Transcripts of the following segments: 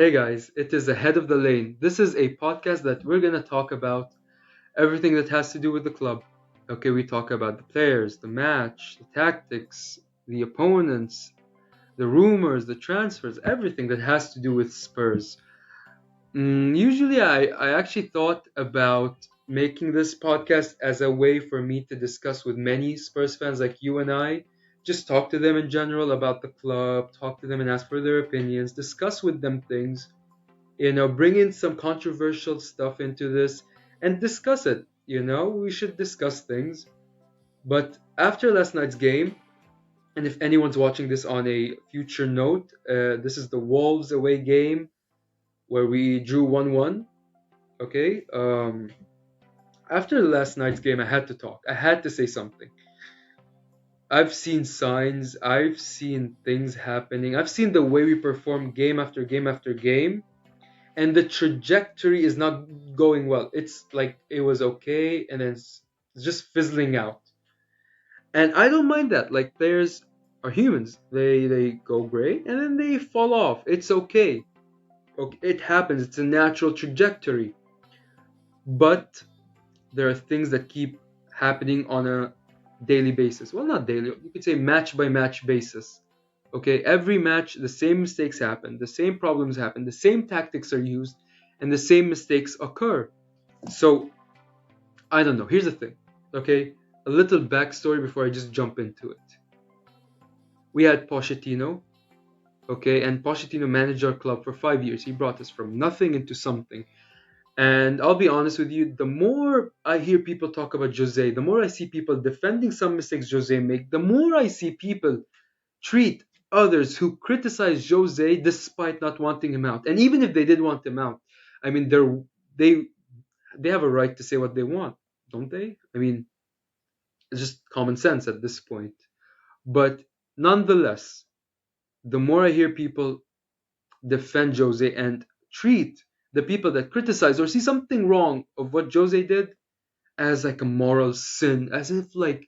Hey guys, it is Ahead of the Lane. This is a podcast that we're going to talk about everything that has to do with the club. Okay, we talk about the players, the match, the tactics, the opponents, the rumors, the transfers, everything that has to do with Spurs. Usually, I actually thought about making this podcast as a way for me to discuss with many Spurs fans like you and I. Just talk to them in general about the club, talk to them and ask for their opinions, discuss with them things, bring in some controversial stuff into this and discuss it. We should discuss things. But after last night's game, and if anyone's watching this on a future note, this is the Wolves away game where we drew 1-1. Okay. After last night's game, I had to talk. I had to say something. I've seen signs, I've seen things happening, I've seen the way we perform game after game after game, and the trajectory is not going well. It's like it was okay and then it's just fizzling out. And I don't mind that. Like players are humans. They go great and then they fall off. It's okay. Okay, it happens. It's a natural trajectory. But there are things that keep happening on a daily basis. Well, not daily. You could say match by match basis. Okay, every match the same mistakes happen, the same problems happen, the same tactics are used, and the same mistakes occur. So I don't know. Here's the thing. Okay, a little backstory before I just jump into it. We had Pochettino. Okay, and Pochettino managed our club for 5 years. He brought us from nothing into something. And I'll be honest with you, the more I hear people talk about Jose, the more I see people defending some mistakes Jose make, the more I see people treat others who criticize Jose despite not wanting him out. And even if they did want him out, I mean, they they have a right to say what they want, don't they? I mean, it's just common sense at this point. But nonetheless, the more I hear people defend Jose and treat the people that criticize or see something wrong of what Jose did as like a moral sin, as if like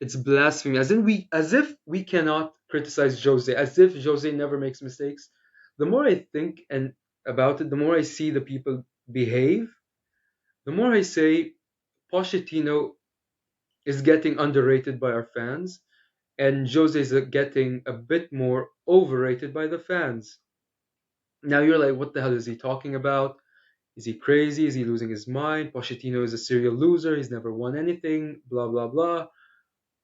it's blasphemy, as if we cannot criticize Jose, as if Jose never makes mistakes. The more I think and about it, the more I see the people behave, the more I say Pochettino is getting underrated by our fans, and Jose is getting a bit more overrated by the fans. Now you're like, what the hell is he talking about? Is he crazy? Is he losing his mind? Pochettino is a serial loser. He's never won anything. Blah blah blah.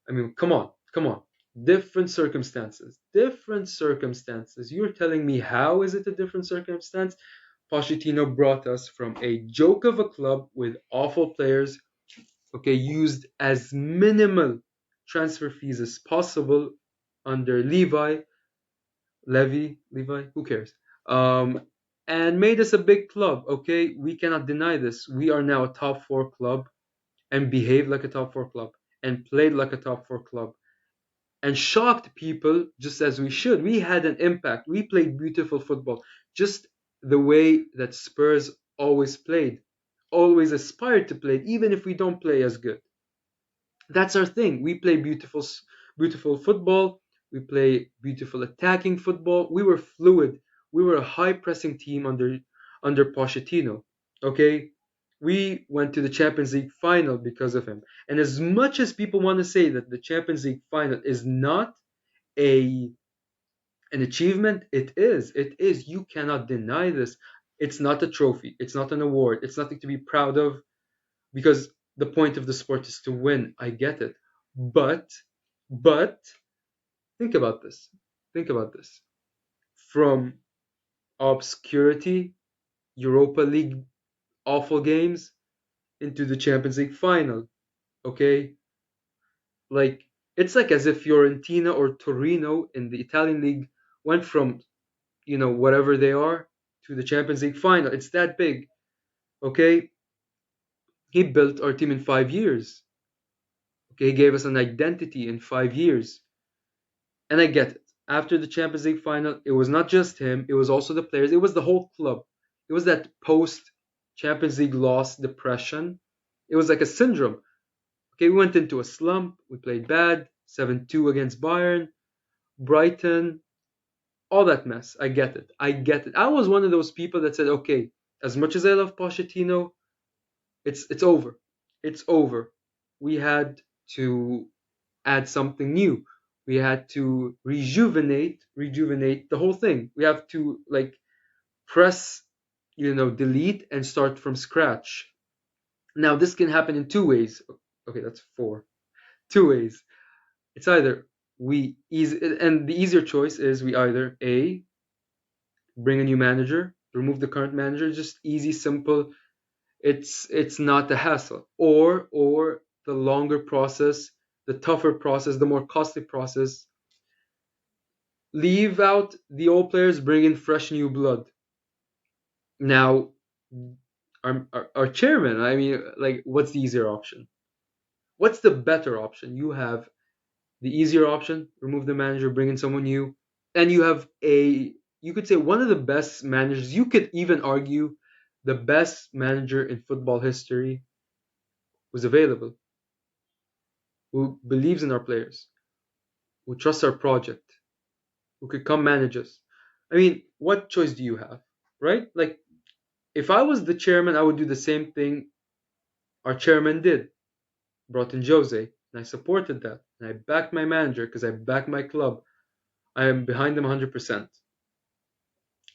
I mean, come on, come on. Different circumstances. Different circumstances. You're telling me how is it a different circumstance? Pochettino brought us from a joke of a club with awful players, okay, used as minimal transfer fees as possible under Levi, who cares? Um, and made us a big club, okay? We cannot deny this. We are now a top four club and behaved like a top four club and played like a top four club and shocked people just as we should. We had an impact. We played beautiful football, just the way that Spurs always played, always aspired to play, even if we don't play as good. That's our thing. We play beautiful football. We play beautiful attacking football. We were fluid. We were a high pressing team under Pochettino. Okay, we went to the Champions League final because of him. And as much as people want to say that the Champions League final is not a an achievement, it is. It is. You cannot deny this. It's not a trophy. It's not an award. It's nothing to be proud of because the point of the sport is to win. I get it. But, but, think about this. Think about this. From obscurity, Europa League awful games, into the Champions League final. Okay? Like, it's like as if Fiorentina or Torino in the Italian league went from, whatever they are to the Champions League final. It's that big. Okay? He built our team in 5 years. Okay? He gave us an identity in 5 years. And I get it. After the Champions League final, it was not just him, it was also the players, it was the whole club. It was that post Champions League loss depression. It was like a syndrome. Okay, we went into a slump, we played bad, 7-2 against Bayern, Brighton. all that mess. I get it. I get it. I was one of those people that said, okay, as much as I love Pochettino, it's over. It's over. We had to add something new. We had to rejuvenate the whole thing. We have to like press, delete and start from scratch. Now this can happen in two ways. Okay, that's four. Two ways. It's either we easy and the easier choice is we either A, bring a new manager, remove the current manager, just easy, simple. It's not a hassle. Or the longer process, the tougher process, the more costly process, leave out the old players, bring in fresh new blood. Now, our chairman, I mean, like, what's the easier option? What's the better option? You have the easier option, remove the manager, bring in someone new, and you have you could say one of the best managers. You could even argue the best manager in football history was available, who believes in our players, who trusts our project, who could come manage us. I mean, what choice do you have, right? Like, if I was the chairman, I would do the same thing our chairman did. Brought in Jose, and I supported that. And I backed my manager because I backed my club. I am behind them 100%.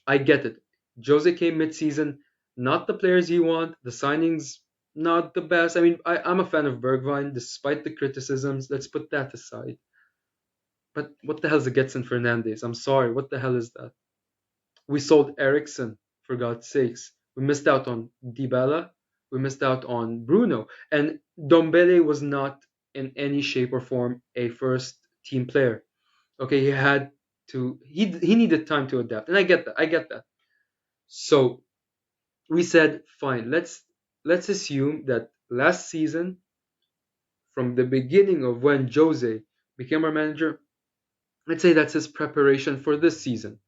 I get it. Jose came mid-season, not the players you want. The signings not the best. I mean, I'm a fan of Bergwijn, despite the criticisms. Let's put that aside. But what the hell is a Getson Fernandez? I'm sorry. What the hell is that? We sold Ericsson, for God's sakes. We missed out on Dybala. We missed out on Bruno. And Dombele was not in any shape or form a first team player. Okay, he needed time to adapt. And I get that. I get that. So we said, fine, let's assume that last season, from the beginning of when Jose became our manager, let's say that's his preparation for this season.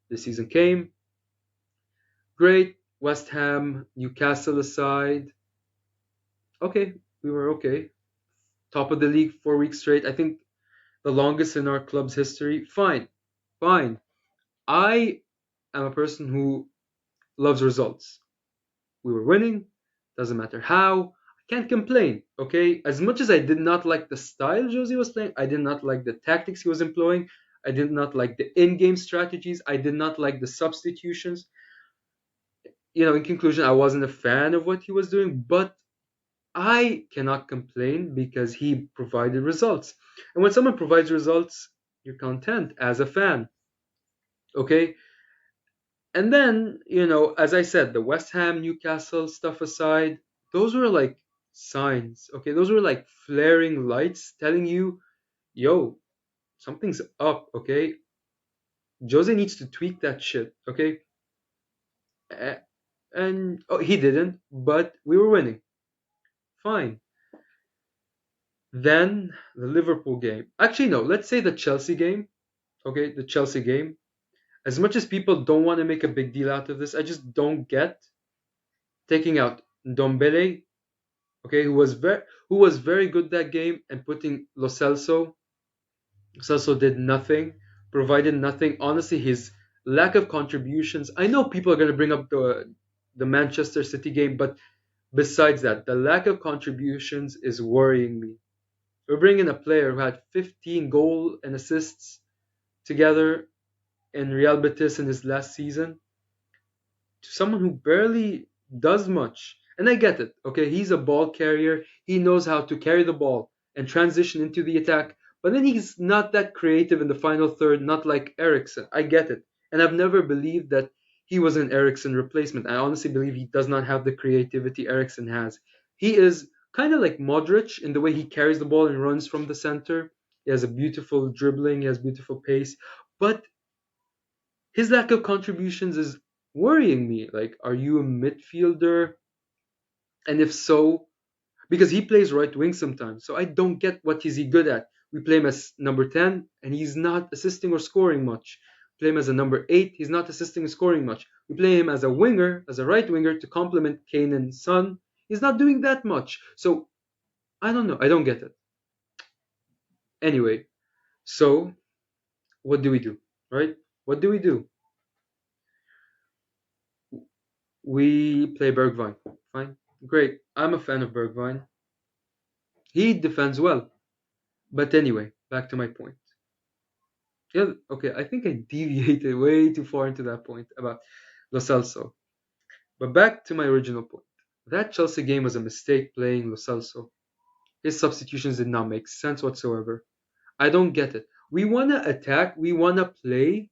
This season came, great. West Ham, Newcastle aside, okay, we were okay. Top of the league 4 weeks straight. I think the longest in our club's history. Fine, fine. I am a person who loves results. We were winning, doesn't matter how. I can't complain, okay? As much as I did not like the style Josie was playing, I did not like the tactics he was employing, I did not like the in game strategies, I did not like the substitutions. In conclusion, I wasn't a fan of what he was doing, but I cannot complain because he provided results. And when someone provides results, you're content as a fan, okay? And then, as I said, the West Ham Newcastle stuff aside, those were like signs, okay? Those were like flaring lights telling you, yo, something's up, okay? Jose needs to tweak that shit, okay? And oh, he didn't, but we were winning. Fine. Then the Liverpool game. Actually, no, let's say the Chelsea game, okay? The Chelsea game. As much as people don't want to make a big deal out of this, I just don't get taking out Dombele, okay, who was very good that game, and putting Lo Celso. Celso did nothing, provided nothing. Honestly, his lack of contributions. I know people are going to bring up the Manchester City game, but besides that, the lack of contributions is worrying me. We're bringing a player who had 15 goal and assists together in Real Betis in his last season to someone who barely does much. And I get it. Okay, he's a ball carrier. He knows how to carry the ball and transition into the attack. But then he's not that creative in the final third, not like Ericsson. I get it. And I've never believed that he was an Ericsson replacement. I honestly believe he does not have the creativity Ericsson has. He is kind of like Modric in the way he carries the ball and runs from the center. He has a beautiful dribbling, he has beautiful pace. But his lack of contributions is worrying me. Like, are you a midfielder? And if so, because he plays right wing sometimes, so I don't get what is he good at. We play him as number 10, and he's not assisting or scoring much. We play him as a number 8, he's not assisting or scoring much. We play him as a winger, as a right winger, to complement Kane and Son. He's not doing that much. So I don't know. I don't get it. Anyway, so what do we do, right? What do? We play Bergwijn. Fine. Great. I'm a fan of Bergwijn. He defends well. But anyway, back to my point. Yeah, okay, I think I deviated way too far into that point about Lo Celso. But back to my original point. That Chelsea game was a mistake playing Lo Celso. His substitutions did not make sense whatsoever. I don't get it. We want to attack, we want to play,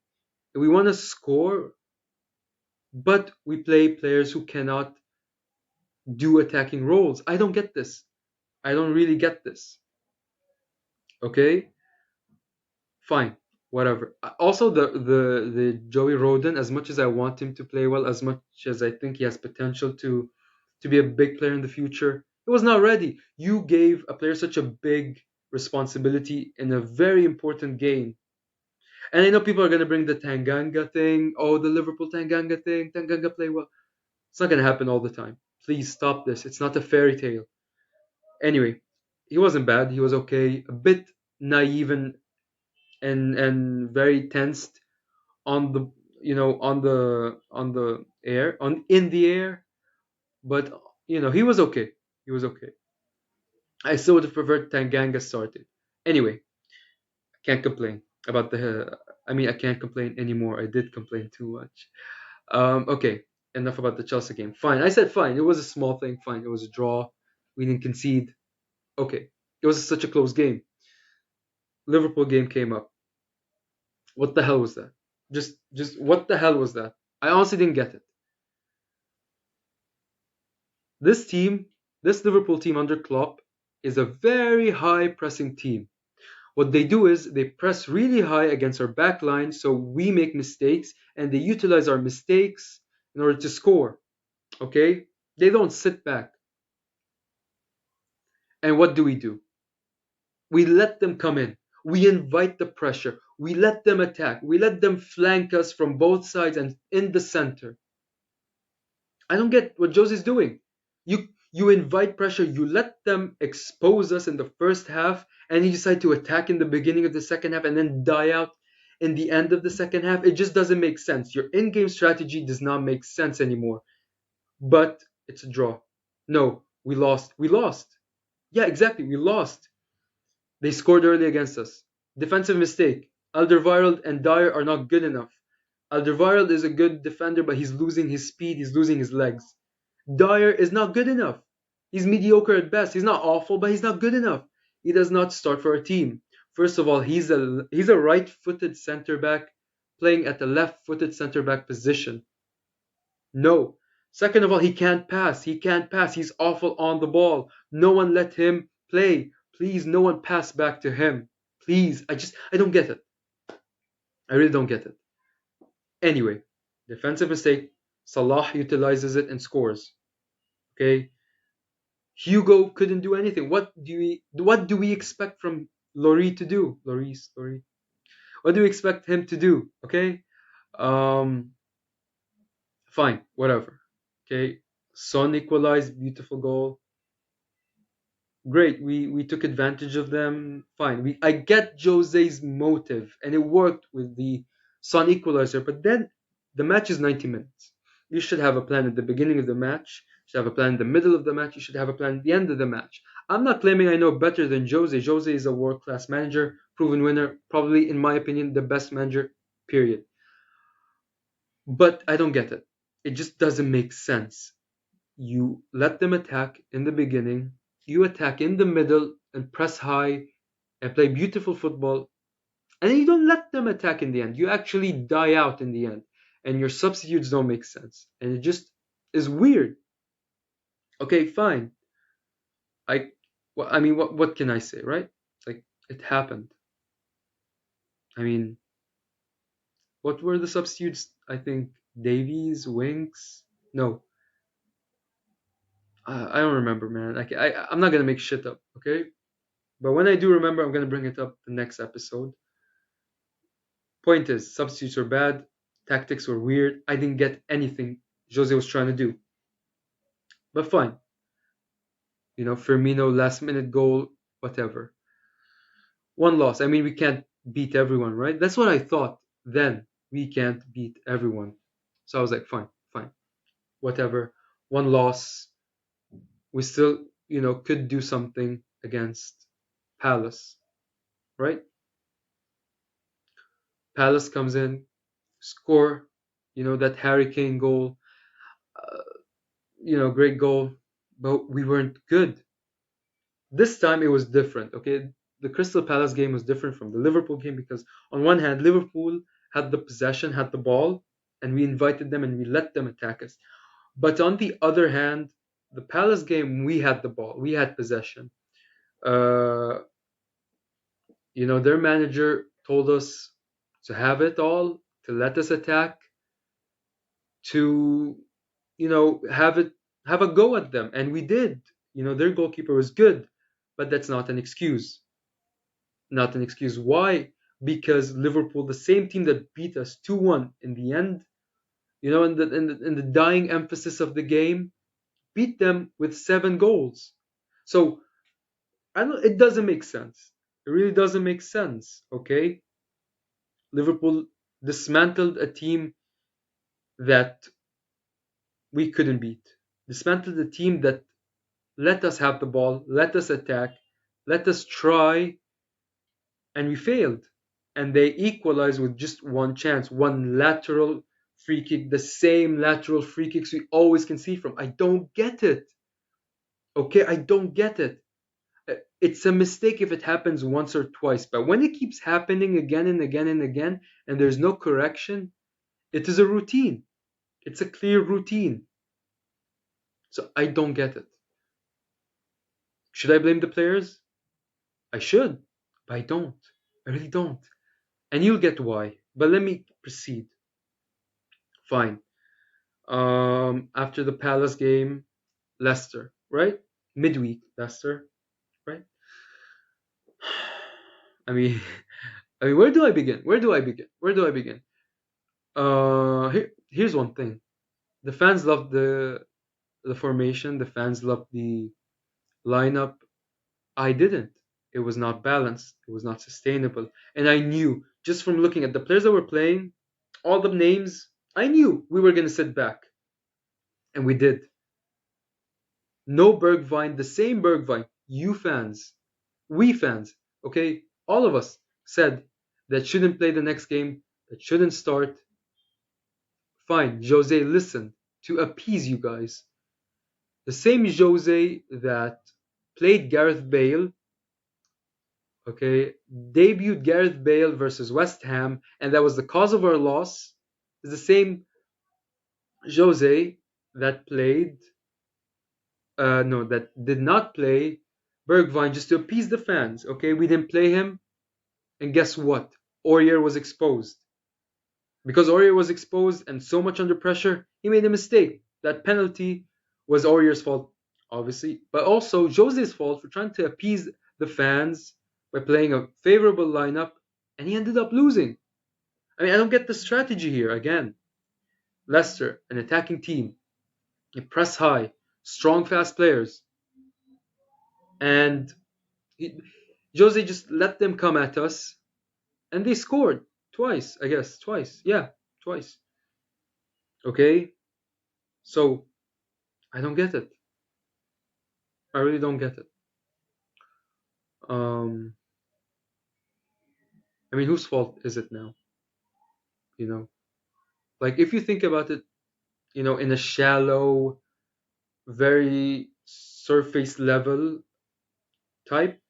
we want to score, but we play players who cannot do attacking roles. I don't get this. I don't really get this. Okay? Fine, whatever. Also, the Joey Roden, as much as I want him to play well, as much as I think he has potential to be a big player in the future, he was not ready. You gave a player such a big responsibility in a very important game. And I know people are going to bring the Tanganga thing. Oh, the Liverpool Tanganga thing. Tanganga play well. It's not going to happen all the time. Please stop this. It's not a fairy tale. Anyway, he wasn't bad. He was okay. A bit naive and very tensed on the on the air on in the air, but he was okay. He was okay. I still would have preferred Tanganga started. Anyway, I can't complain about the. I mean, I can't complain anymore. I did complain too much. Okay, enough about the Chelsea game. Fine, I said fine. It was a small thing. Fine, it was a draw. We didn't concede. Okay, it was such a close game. Liverpool game came up. What the hell was that? Just what the hell was that? I honestly didn't get it. This team, this Liverpool team under Klopp, is a very high pressing team. What they do is they press really high against our back line so we make mistakes and they utilize our mistakes in order to score. Okay? They don't sit back. And what do? We let them come in. We invite the pressure. We let them attack. We let them flank us from both sides and in the center. I don't get what Jose's doing. You invite pressure, you let them expose us in the first half, and you decide to attack in the beginning of the second half and then die out in the end of the second half. It just doesn't make sense. Your in-game strategy does not make sense anymore. But it's a draw. No, we lost. We lost. Yeah, exactly. We lost. They scored early against us. Defensive mistake. Alderweireld and Dyer are not good enough. Alderweireld is a good defender, but he's losing his speed, he's losing his legs. Dyer is not good enough. He's mediocre at best. He's not awful, but he's not good enough. He does not start for a team. First of all, he's a right-footed center back playing at the left-footed center back position. No. Second of all, he can't pass. He can't pass. He's awful on the ball. No one let him play. Please, no one pass back to him. Please, I don't get it. I really don't get it. Anyway, defensive mistake. Salah utilizes it and scores. Okay, Hugo couldn't do anything. What do we expect from Lloris to do? Lloris. What do we expect him to do? Okay, um, fine, whatever. Okay, Son equalized, beautiful goal. Great, we took advantage of them. Fine, I get Jose's motive, and it worked with the Son equalizer. But then the match is 90 minutes. You should have a plan at the beginning of the match. You should have a plan in the middle of the match. You should have a plan at the end of the match. I'm not claiming I know better than Jose. Jose is a world-class manager, proven winner, probably, in my opinion, the best manager, period. But I don't get it. It just doesn't make sense. You let them attack in the beginning, you attack in the middle and press high and play beautiful football, and then you don't let them attack in the end. You actually die out in the end, and your substitutes don't make sense, and it just is weird. Okay, fine. I mean, what can I say, right? Like, it happened. I mean, what were the substitutes? I think Davies, Winks. No, I don't remember, man. I'm not gonna make shit up, okay? But when I do remember, I'm gonna bring it up the next episode. Point is, substitutes were bad, tactics were weird. I didn't get anything Jose was trying to do. But fine. Firmino last minute goal, whatever. One loss. I mean, we can't beat everyone, right? That's what I thought then. we can't beat everyone. So I was like, fine, fine, whatever. One loss, we still, could do something against Palace, right? Palace comes in, score, that Harry Kane goal, uh, great goal, but we weren't good. This time it was different, okay? The Crystal Palace game was different from the Liverpool game because, on one hand, Liverpool had the possession, had the ball, and we invited them and we let them attack us. But on the other hand, the Palace game, we had the ball, we had possession. Uh, their manager told us to have it all, to let us attack, to have a go at them, and we did. Their goalkeeper was good, but that's not an excuse. Not an excuse. Why? Because Liverpool, the same team that beat us 2-1 in the end, in the dying emphasis of the game, beat them with 7 goals. So I don't. It doesn't make sense. It really doesn't make sense. Okay, Liverpool dismantled a team that we couldn't beat. Dismantled a team that let us have the ball, let us attack, let us try, and we failed. And they equalized with just one chance, one lateral free kick, the same lateral free kicks we always can see from. I don't get it. Okay, I don't get it. It's a mistake if it happens once or twice, but when it keeps happening again and again and again, and there's no correction, it is a routine. It's a clear routine. So I don't get it. Should I blame the players? I should, but I don't. I really don't. And you'll get why. But let me proceed. Fine. After the Palace game, Leicester, right? Midweek, Leicester, right? I mean, where do I begin? Where do I begin? Where do I begin? Here's one thing. The fans loved the formation. The fans loved the lineup. I didn't. It was not balanced. It was not sustainable. And I knew just from looking at the players that were playing, all the names, I knew we were going to sit back. And we did. No Bergwijn, the same Bergwijn, you fans, we fans, okay, all of us said that shouldn't play the next game, that shouldn't start. Fine, Jose listened to appease you guys. The same Jose that played Gareth Bale, okay, debuted Gareth Bale versus West Ham, and that was the cause of our loss, is the same Jose that played, no, that did not play Bergwijn just to appease the fans. Okay, we didn't play him, and guess what? Aurier was exposed. Because Aurier was exposed and so much under pressure, he made a mistake. That penalty was Aurier's fault, obviously, but also Jose's fault for trying to appease the fans by playing a favorable lineup, and he ended up losing. I mean, I don't get the strategy here. Again, Leicester, an attacking team, you press high, strong, fast players, and he, Jose just let them come at us, and they scored twice, I guess, twice. Yeah, twice. Okay, so I don't get it. I really don't get it. Um, I mean, whose fault is it now? You know, like if you think about it, in a shallow, very surface level type,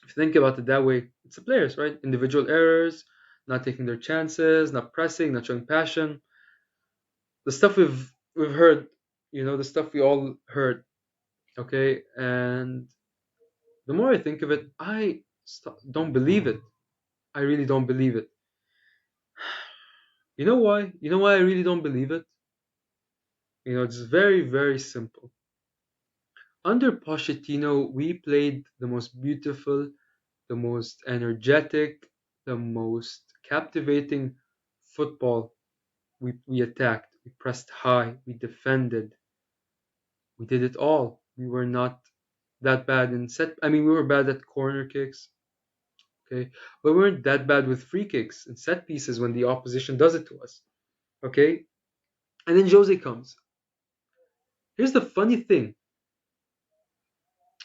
if you think about it that way, it's the players, right? Individual errors, not taking their chances, not pressing, not showing passion. The stuff we've heard, the stuff we all heard. Okay, and the more I think of it, I don't believe it. I really don't believe it. You know why? You know why I really don't believe it? It's very, very simple. Under Pochettino, we played the most beautiful, the most energetic, the most captivating football. We attacked, we pressed high, we defended, we did it all. We were not that bad in set. I mean, we were bad at corner kicks. Okay, but we weren't that bad with free kicks and set pieces when the opposition does it to us. Okay, and then Jose comes. Here's the funny thing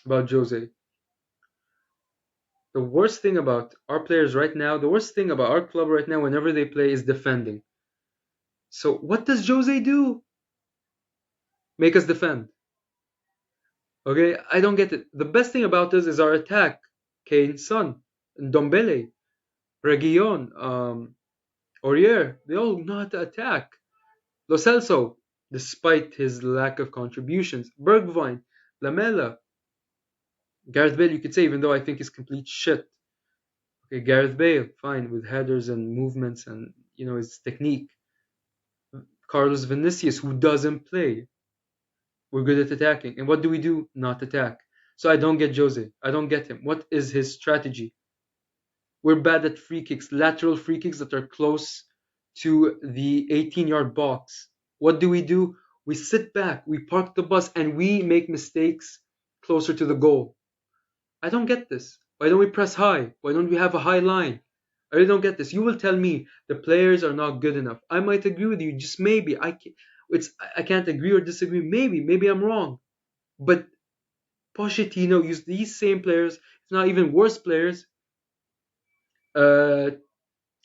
about Jose. The worst thing about our players right now, the worst thing about our club right now, whenever they play, is defending. So what does Jose do? Make us defend. Okay, I don't get it. The best thing about us is our attack. Kane, Son, Dombele, Reguilon, Aurier, they all know how to attack. Lo Celso, despite his lack of contributions. Bergwijn, Lamela, Gareth Bale, you could say, even though I think he's complete shit. Okay, Gareth Bale, fine, with headers and movements and, his technique. Carlos Vinicius, who doesn't play. We're good at attacking. And what do we do? Not attack. So I don't get Jose. I don't get him. What is his strategy? We're bad at free kicks, lateral free kicks that are close to the 18-yard box. What do? We sit back, we park the bus, and we make mistakes closer to the goal. I don't get this. Why don't we press high? Why don't we have a high line? I really don't get this. You will tell me the players are not good enough. I might agree with you, just maybe. I can't agree or disagree. Maybe I'm wrong. But Pochettino used these same players, if not even worse players, uh,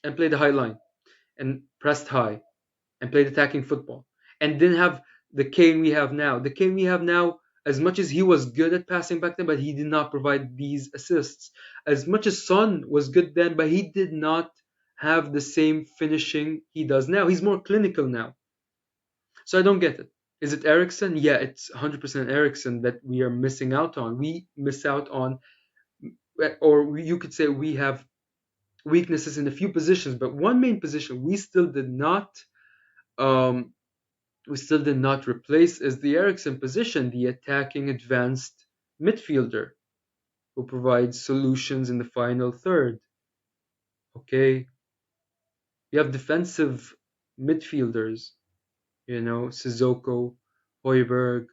and played the high line and pressed high and played attacking football and didn't have the Kane we have now. The Kane we have now, as much as he was good at passing back then, but he did not provide these assists. As much as Son was good then, but he did not have the same finishing he does now. He's more clinical now. So I don't get it. Is it Ericsson? Yeah, it's 100% Ericsson that we are missing out on. We miss out on, or you could say we have weaknesses in a few positions, but one main position um, we still did not replace is the Ericsson position, the attacking advanced midfielder who provides solutions in the final third. Okay, we have defensive midfielders, Sissoko, Hoiberg,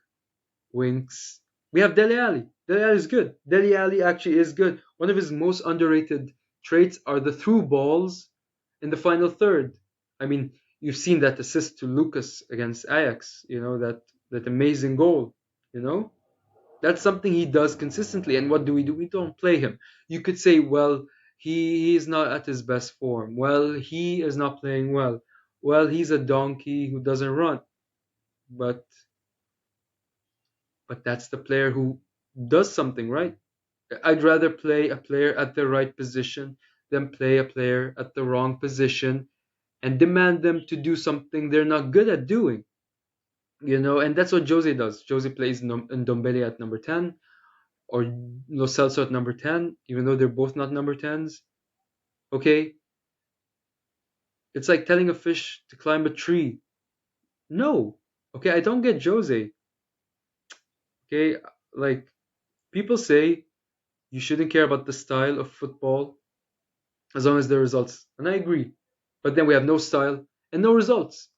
Winks. We have Dele Alli. Dele Alli is good. Dele Alli actually is good. One of his most underrated traits are the through balls in the final third. I mean, you've seen that assist to Lucas against Ajax, that amazing goal, you know? That's something he does consistently. And what do? We don't play him. You could say, well, he is not at his best form. Well, he is not playing well. Well, he's a donkey who doesn't run. But that's the player who does something, right? I'd rather play a player at the right position than play a player at the wrong position and demand them to do something they're not good at doing. And that's what Jose does. Jose plays Ndombele at number 10 or Lo Celso at number 10, even though they're both not number 10s. Okay? It's like telling a fish to climb a tree. No. Okay, I don't get Jose. Okay? Like, people say you shouldn't care about the style of football as long as there are results. And I agree. But then we have no style and no results.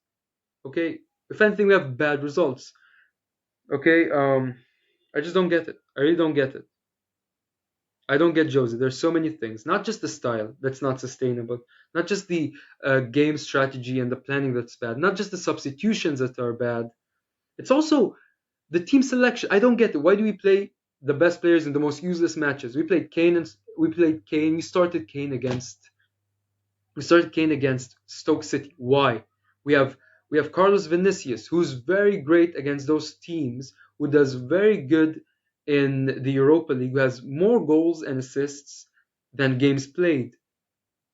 Okay? If anything, we have bad results. Okay? I just don't get it. I really don't get it. I don't get Jose. There's so many things. Not just the style that's not sustainable. Not just the game strategy and the planning that's bad. Not just the substitutions that are bad. It's also the team selection. I don't get it. Why do we play the best players in the most useless matches? We played Kane. We started Kane against Stoke City. Why? We have we have Carlos Vinicius, who's very great against those teams, who does very good in the Europa League, who has more goals and assists than games played.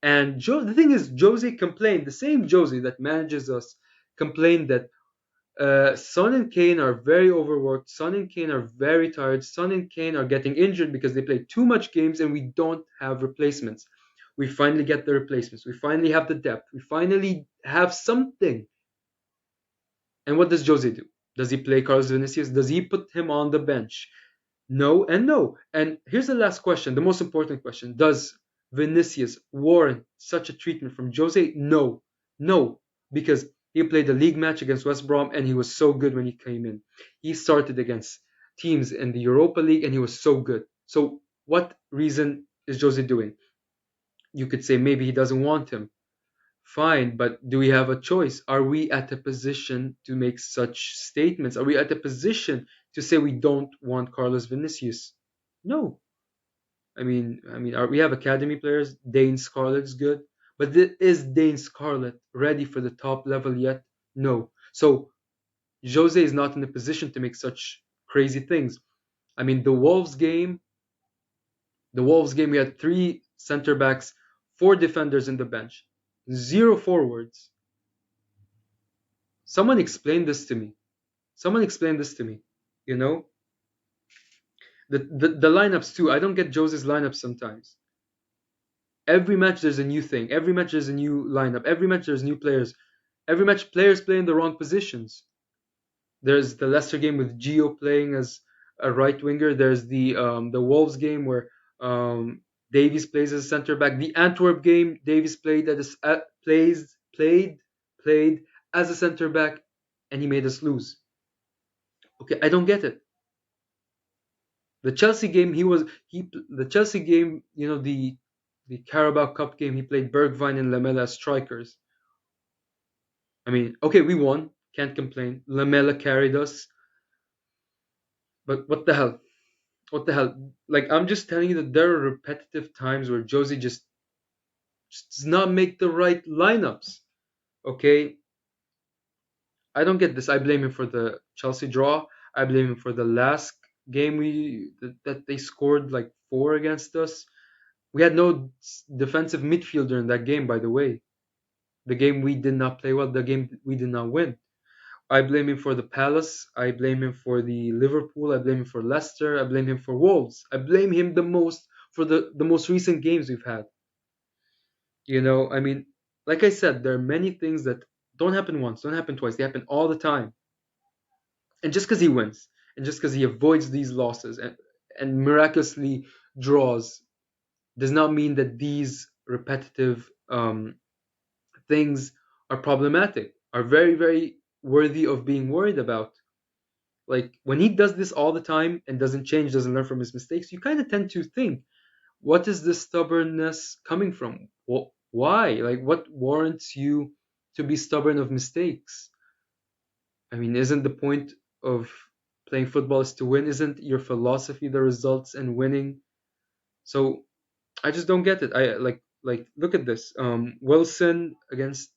And the thing is, Jose complained, the same Jose that manages us, complained that Son and Kane are very overworked. Son and Kane are very tired. Son and Kane are getting injured because they play too much games and we don't have replacements. We finally get the replacements. We finally have the depth. We finally have something. And what does Jose do? Does he play Carlos Vinicius? Does he put him on the bench? No and no. And here's the last question, the most important question. Does Vinicius warrant such a treatment from Jose? No. No. Because he played a league match against West Brom and he was so good when he came in. He started against teams in the Europa League and he was so good. So what reason is Jose doing? You could say maybe he doesn't want him. Fine, but do we have a choice? Are we at a position to make such statements? Are we at a position to say we don't want Carlos Vinicius? No. We have academy players. Dane Scarlett's good, but is Dane Scarlett ready for the top level yet? No. So Jose is not in a position to make such crazy things. I mean, the Wolves game, we had three center backs, four defenders in the bench, zero forwards. Someone explain this to me. Someone explain this to me. You know, the lineups too. I don't get Jose's lineups sometimes. Every match there's a new thing. Every match there's a new lineup. Every match there's new players. Every match players play in the wrong positions. There's the Leicester game with Gio playing as a right winger. There's the Wolves game where Davies plays as a centre back. The Antwerp game, Davies played as a centre back, and he made us lose. Okay, I don't get it. The Chelsea game, the Chelsea game, the Carabao Cup game, he played Bergwijn and Lamela as strikers. I mean, okay, we won, can't complain. Lamela carried us, but what the hell? What the hell? Like, I'm just telling you that there are repetitive times where Josie just does not make the right lineups. Okay, I don't get this. I blame him for the Chelsea draw. I blame him for the last game that they scored like four against us. We had no defensive midfielder in that game, by the way. The game we did not play well, the game we did not win. I blame him for the Palace. I blame him for the Liverpool. I blame him for Leicester. I blame him for Wolves. I blame him the most for the most recent games we've had. I mean, like I said, there are many things that don't happen once, don't happen twice. They happen all the time. And just because he wins, and just because he avoids these losses and miraculously draws, does not mean that these repetitive things are problematic, are very, very worthy of being worried about. Like when he does this all the time and doesn't change, doesn't learn from his mistakes, you kind of tend to think, what is this stubbornness coming from? Why? Like, what warrants you to be stubborn of mistakes? I mean, isn't the point of playing football is to win? Isn't your philosophy the results and winning? So I just don't get it. I like look at this. Wilson against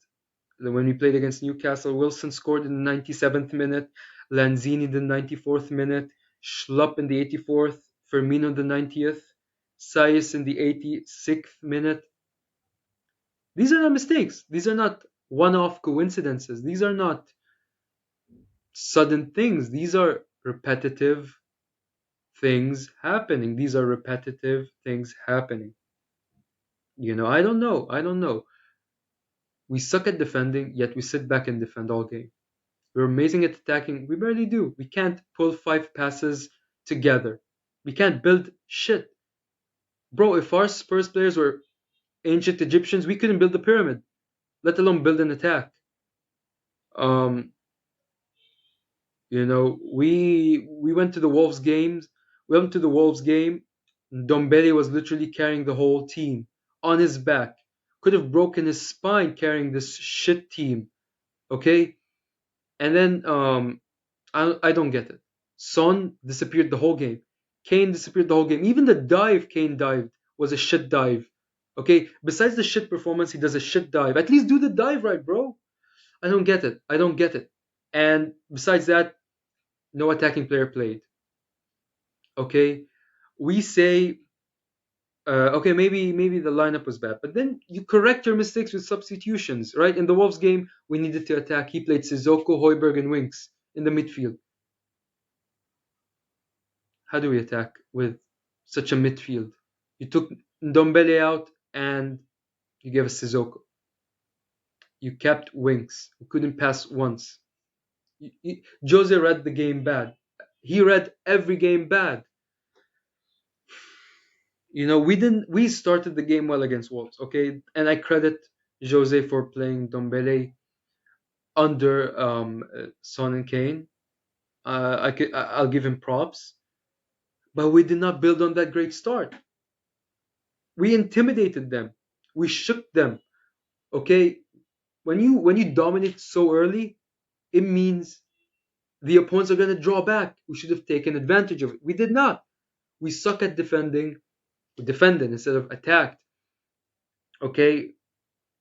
when we played against Newcastle, Wilson scored in the 97th minute, Lanzini in the 94th minute, Schlupp in the 84th, Firmino in the 90th, Sayes in the 86th minute. These are not mistakes. These are not one-off coincidences. These are not sudden things. These are repetitive things happening. These are repetitive things happening. I don't know. I don't know. We suck at defending, yet we sit back and defend all game. We're amazing at attacking. We barely do. We can't pull five passes together. We can't build shit. Bro, if our Spurs players were ancient Egyptians, we couldn't build the pyramid, let alone build an attack. Um, we went to the Wolves games. We went to the Wolves game. Dombele was literally carrying the whole team on his back. Could have broken his spine carrying this shit team. Okay, and then I don't get it. Son disappeared the whole game. Kane disappeared the whole game. Even the dive Kane dived was a shit dive. Okay, besides the shit performance, he does a shit dive. At least do the dive right, bro. I don't get it. I don't get it. And besides that, no attacking player played. Okay, we say, okay, maybe the lineup was bad, but then you correct your mistakes with substitutions, right? In the Wolves game, we needed to attack. He played Sissoko, Højbjerg, and Winks in the midfield. How do we attack with such a midfield? You took Ndombele out and you gave us Sissoko. You kept Winks, who couldn't pass once. Jose read the game bad. He read every game bad. We started the game well against Wolves, okay? And I credit Jose for playing Dombele under Son and Kane. I'll give him props. But we did not build on that great start. We intimidated them. We shook them. Okay, when you dominate so early, it means the opponents are gonna draw back. We should have taken advantage of it. We did not. We suck at defending. We defended instead of attacked. Okay,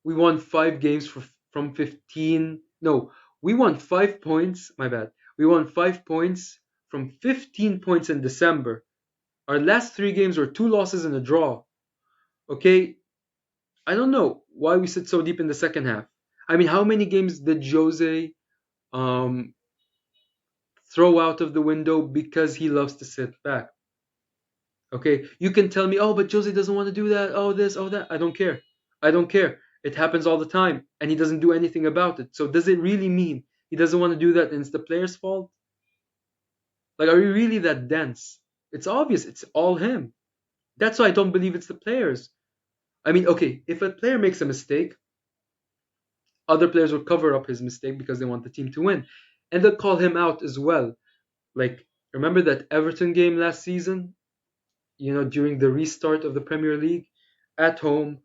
we won 5 games from 15. No, we won 5 points. My bad. We won 5 points from 15 points in December. Our last 3 games were 2 losses and a draw. Okay, I don't know why we sit so deep in the second half. I mean, how many games did Jose um, throw out of the window because he loves to sit back? Okay, you can tell me, oh, but Jose doesn't want to do that. Oh, this, oh, that. I don't care. I don't care. It happens all the time, and he doesn't do anything about it. So does it really mean he doesn't want to do that and it's the player's fault? Like, are we really that dense? It's obvious. It's all him. That's why I don't believe it's the players. I mean, okay, if a player makes a mistake, other players will cover up his mistake because they want the team to win, and they'll call him out as well. Like, remember that Everton game last season? During the restart of the Premier League at home,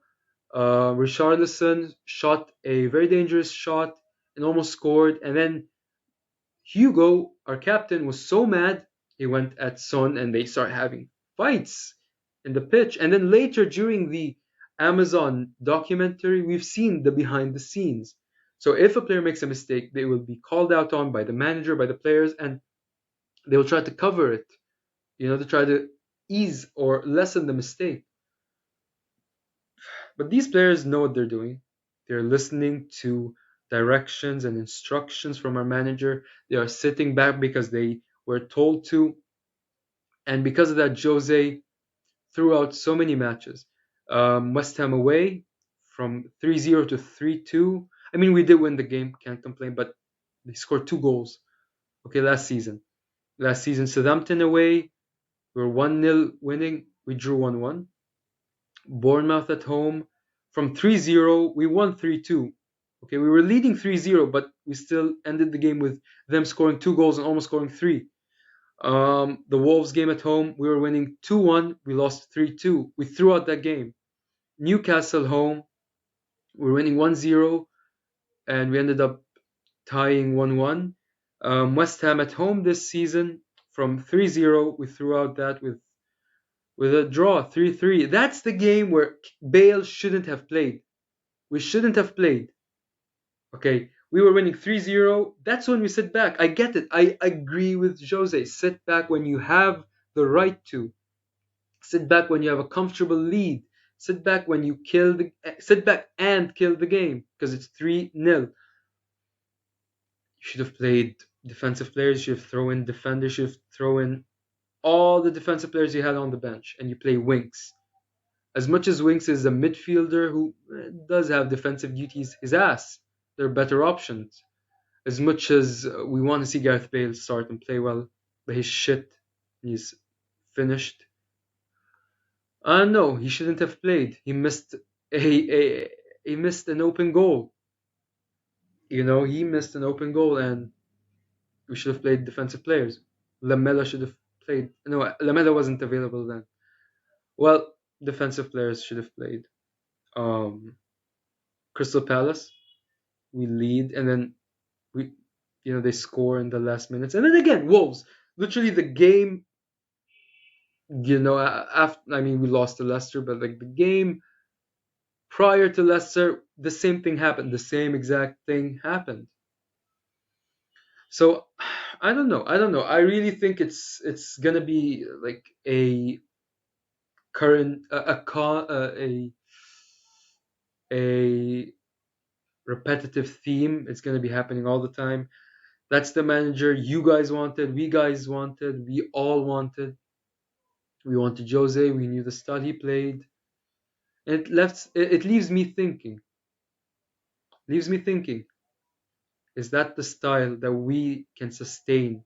Richarlison shot a very dangerous shot and almost scored. And then Hugo, our captain, was so mad he went at Son and they start having fights in the pitch. And then later during the Amazon documentary, we've seen the behind the scenes. So if a player makes a mistake, they will be called out on by the manager, by the players, and they will try to cover it, to try to ease or lessen the mistake. But these players know what they're doing. They're listening to directions and instructions from our manager. They are sitting back because they were told to. And because of that, Jose threw out so many matches. West Ham away from 3-0 to 3-2. I mean, we did win the game, can't complain, but they scored 2 goals. Okay, last season. Last season, Southampton away, we were 1-0 winning. We drew 1-1. Bournemouth at home. From 3-0, we won 3-2. Okay, we were leading 3-0, but we still ended the game with them scoring 2 goals and almost scoring three. The Wolves game at home, we were winning 2-1. We lost 3-2. We threw out that game. Newcastle home, we were winning 1-0, and we ended up tying 1-1. West Ham at home this season, from 3-0, we threw out that with a draw, 3-3. That's the game where Bale shouldn't have played. We shouldn't have played. Okay, we were winning 3-0. That's when we sit back. I get it. I agree with Jose. Sit back when you have the right to. Sit back when you have a comfortable lead. Sit back and kill the game because it's 3-0. You should have played defensive players, you should have thrown in defenders, you should have thrown in all the defensive players you had on the bench, and you play Winks. As much as Winks is a midfielder who does have defensive duties, his ass, there are better options. As much as we want to see Gareth Bale start and play well, but he's shit. He's finished. No, he shouldn't have played. He missed an open goal. He missed an open goal, and we should have played defensive players. Lamela should have played. No, Lamela wasn't available then. Well, defensive players should have played. Um, Crystal Palace, we lead, and then we, they score in the last minutes, and then again Wolves. Literally, the game. After, I mean, we lost to Leicester, but like the game prior to Leicester, the same thing happened. The same exact thing happened. So I don't know. I don't know. I really think it's gonna be like a current a repetitive theme. It's gonna be happening all the time. That's the manager you guys wanted, we guys wanted, we all wanted. We wanted Jose. We knew the style he played. And it leaves me thinking. Leaves me thinking. Is that the style that we can sustain?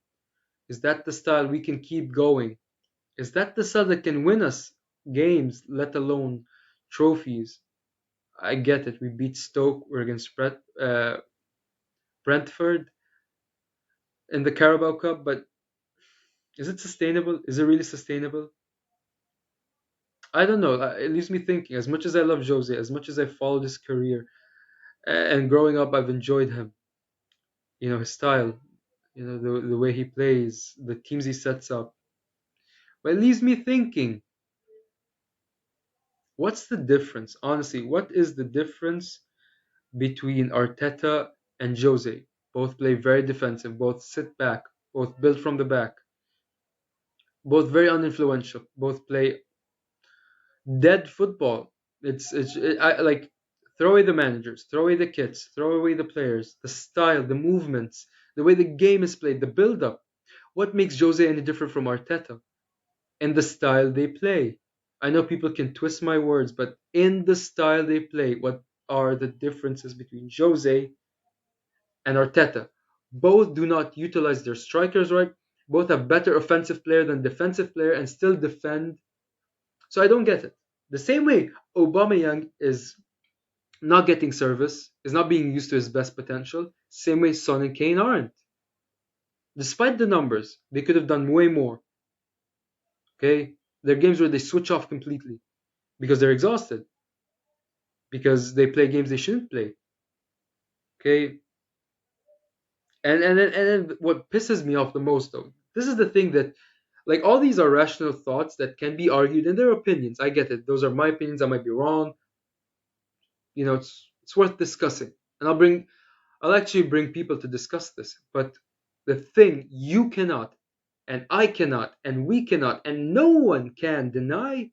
Is that the style we can keep going? Is that the style that can win us games, let alone trophies? I get it. We beat Stoke. We're against Brentford in the Carabao Cup, but is it sustainable? Is it really sustainable? I don't know. It leaves me thinking. As much as I love Jose, as much as I followed his career, and growing up, I've enjoyed him. His style, the way he plays, the teams he sets up. But it leaves me thinking, what's the difference? Honestly, what is the difference between Arteta and Jose? Both play very defensive, both sit back, both build from the back, both very uninfluential, both play dead football. Like throw away the managers, throw away the kits, throw away the players, the style, the movements, the way the game is played, the build up. What makes Jose any different from Arteta? In the style they play. I know people can twist my words, but in the style they play, what are the differences between Jose and Arteta? Both do not utilize their strikers right. Both have better offensive player than defensive player and still defend. So I don't get it. The same way Aubameyang is not getting service, is not being used to his best potential, same way Son and Kane aren't. Despite the numbers, they could have done way more. Okay? There are games where they switch off completely because they're exhausted, because they play games they shouldn't play. Okay? And then what pisses me off the most though, this is the thing that, like, all these are rational thoughts that can be argued and they're opinions. I get it. Those are my opinions. I might be wrong. It's worth discussing. And I'll actually bring people to discuss this. But the thing you cannot, and I cannot, and we cannot, and no one can deny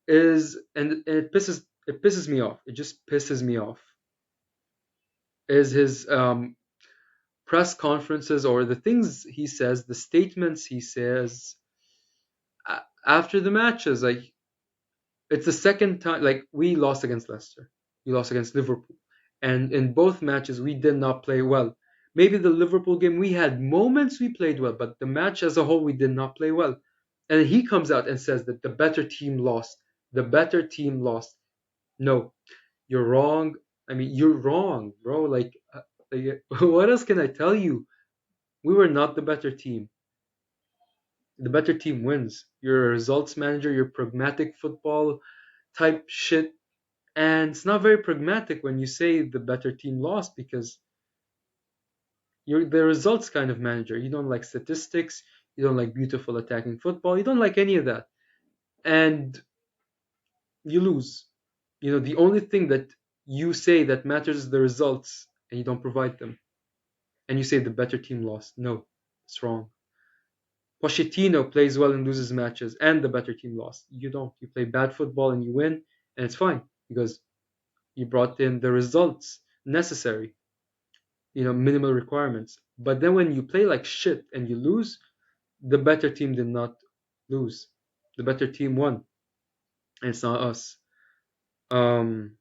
is, and it pisses me off. It just pisses me off. Is his press conferences, or the things he says, the statements he says after the matches. Like, it's the second time. Like, we lost against Leicester, we lost against Liverpool, and in both matches we did not play well. Maybe the Liverpool game we had moments we played well, but the match as a whole we did not play well. And he comes out and says that the better team lost. The better team lost. No, you're wrong. I mean, you're wrong, bro. Like, what else can I tell you? We were not the better team. The better team wins. You're a results manager. You're pragmatic football type shit, and it's not very pragmatic when you say the better team lost, because you're the results kind of manager. You don't like statistics. You don't like beautiful attacking football. You don't like any of that, and you lose. The only thing that you say that matters is the results, and you don't provide them. And you say the better team lost. No, it's wrong. Pochettino plays well and loses matches, and the better team lost. You don't. You play bad football and you win, and it's fine because you brought in the results necessary. Minimal requirements. But then when you play like shit and you lose, the better team did not lose. The better team won, and it's not us. Um,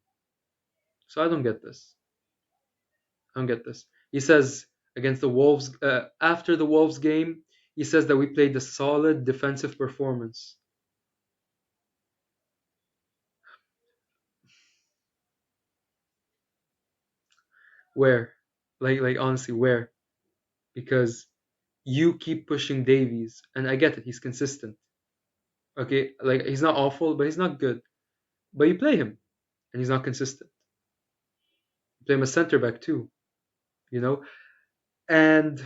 so I don't get this. I don't get this. He says against the Wolves, after the Wolves game, he says that we played a solid defensive performance. Where? Like honestly, where? Because you keep pushing Davies, and I get it. He's consistent. Okay, like, he's not awful, but he's not good. But you play him, and he's not consistent. You play him a center back too, you know. And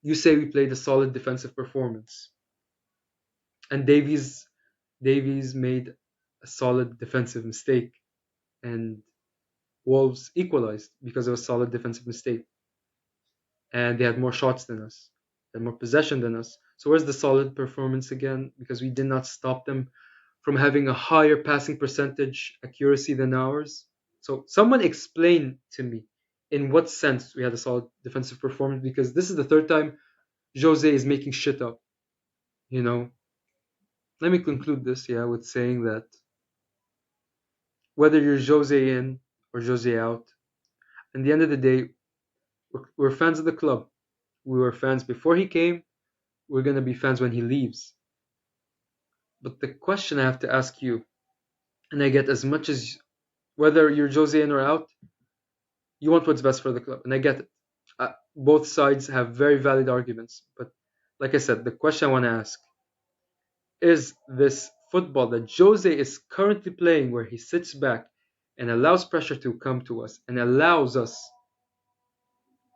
you say we played a solid defensive performance, and Davies made a solid defensive mistake, and Wolves equalized because of a solid defensive mistake, and they had more shots than us, they had more possession than us. So where's the solid performance again? Because we did not stop them from having a higher passing percentage accuracy than ours. So someone explain to me in what sense we had a solid defensive performance, because this is the third time Jose is making shit up. You know, Let me conclude this, yeah, with saying that whether you're Jose in or Jose out, at the end of the day, we're fans of the club. We were fans before he came. We're gonna be fans when he leaves. But the question I have to ask you, and I get, as much as whether you're Jose in or out, you want what's best for the club, and I get it. Both sides have very valid arguments, but like I said, the question I want to ask is this football that Jose is currently playing, where he sits back and allows pressure to come to us and allows us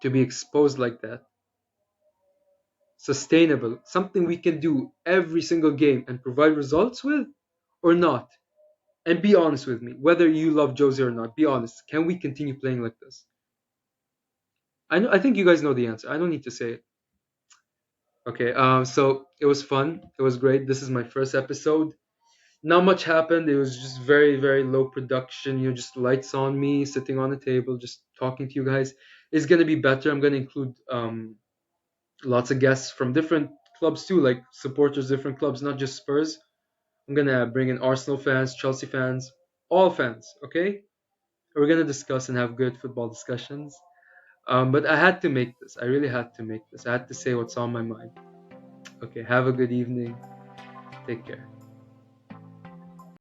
to be exposed like that, sustainable, something we can do every single game and provide results with, or not? And be honest with me, whether you love Jose or not, be honest. Can we continue playing like this? I know, I think you guys know the answer. I don't need to say it. Okay, so it was fun. It was great. This is my first episode. Not much happened. It was just very, very low production. Just lights on me, sitting on a table, just talking to you guys. It's gonna be better. I'm gonna include lots of guests from different clubs too, like supporters, different clubs, not just Spurs. I'm gonna bring in Arsenal fans, Chelsea fans, all fans. Okay, we're gonna discuss and have good football discussions. But I had to make this. I really had to make this. I had to say what's on my mind. Okay, have a good evening. Take care.